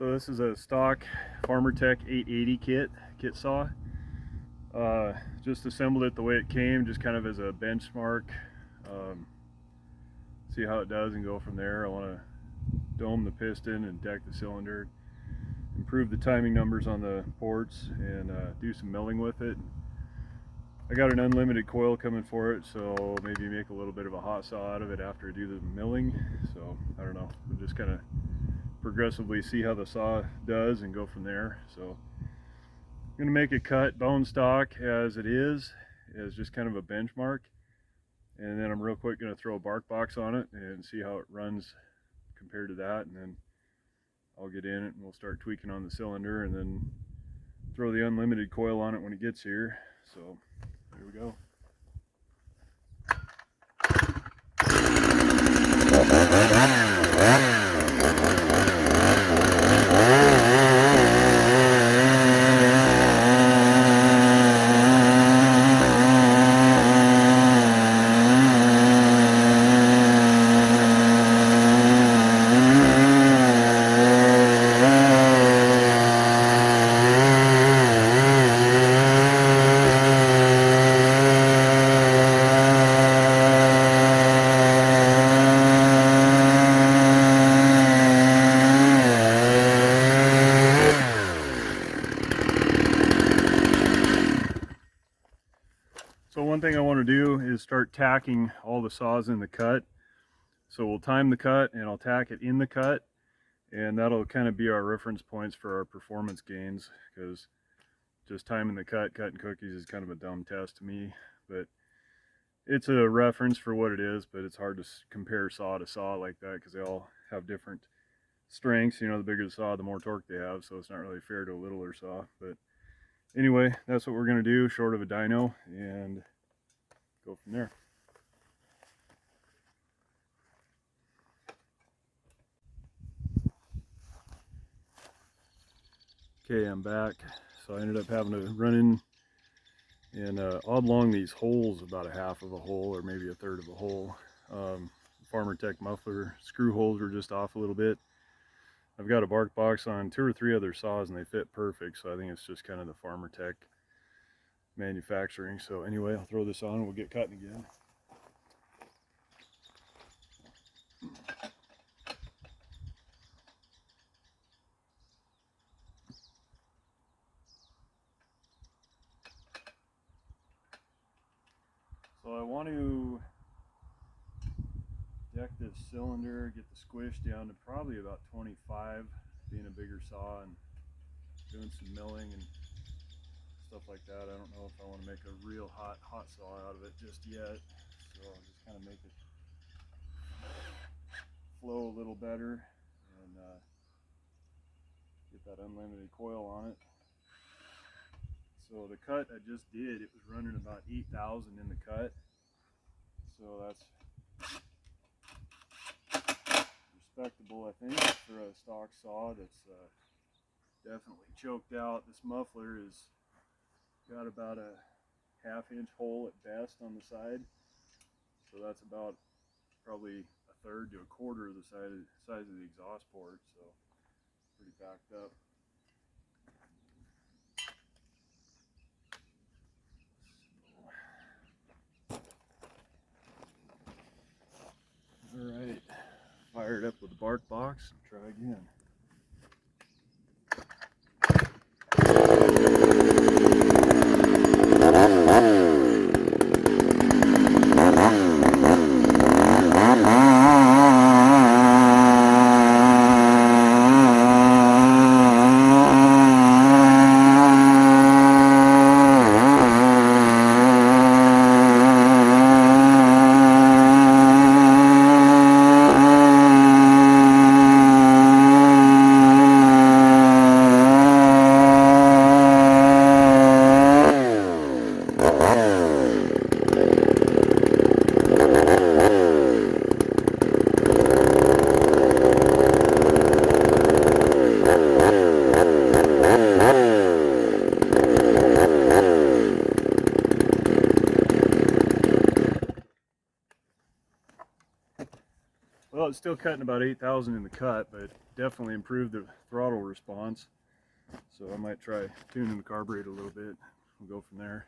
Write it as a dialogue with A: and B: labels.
A: So this is a stock Farmertech 880 kit saw. Just assembled it the way it came, just kind of as a benchmark. See how it does and go from there. I want to dome the piston and deck the cylinder, improve the timing numbers on the ports, and do some milling with it. I got an unlimited coil coming for it, so maybe make a little bit of a hot saw out of it after I do the milling. So I don't know, we'll just kind of progressively see how the saw does and go from there. So I'm going to make a cut bone stock as it is, as just kind of a benchmark, and then I'm real quick going to throw a bark box on it and see how it runs compared to that, and then I'll get in it and we'll start tweaking on the cylinder and then throw the unlimited coil on it when it gets here. So here we go. So one thing I want to do is start tacking all the saws in the cut. So we'll time the cut and I'll tack it in the cut, and that'll kind of be our reference points for our performance gains, because just timing the cutting cookies is kind of a dumb test to me, but it's a reference for what it is. But it's hard to compare saw to saw like that because they all have different strengths. You know, the bigger the saw, the more torque they have, so it's not really fair to a littler saw. But anyway, that's what we're going to do, short of a dyno, and go from there. Okay, I'm back. So I ended up having to run in and oblong these holes about a half of a hole or maybe a third of a hole. Farmertech muffler screw holes were just off a little bit. I've got a bark box on 2 or 3 other saws and they fit perfect, so I think it's just kind of the Farmertech manufacturing. So anyway, I'll throw this on and we'll get cutting again. So I want to deck this cylinder, get the squish down to probably about 25, being a bigger saw and doing some milling and stuff like that. I don't know if I want to make a real hot saw out of it just yet, so I'll just kind of make it flow a little better and get that unlimited coil on it. So the cut I just did, it was running about 8,000 in the cut, so that's respectable, I think, for a stock saw that's definitely choked out. This muffler is got about a ½ inch hole at best on the side, so that's about probably a third to a quarter of the size of the exhaust port, so pretty backed up. All right, fire it up with the bark box and try again. Well, it's still cutting about 8,000 in the cut, but definitely improved the throttle response. So I might try tuning the carburetor a little bit. We'll go from there.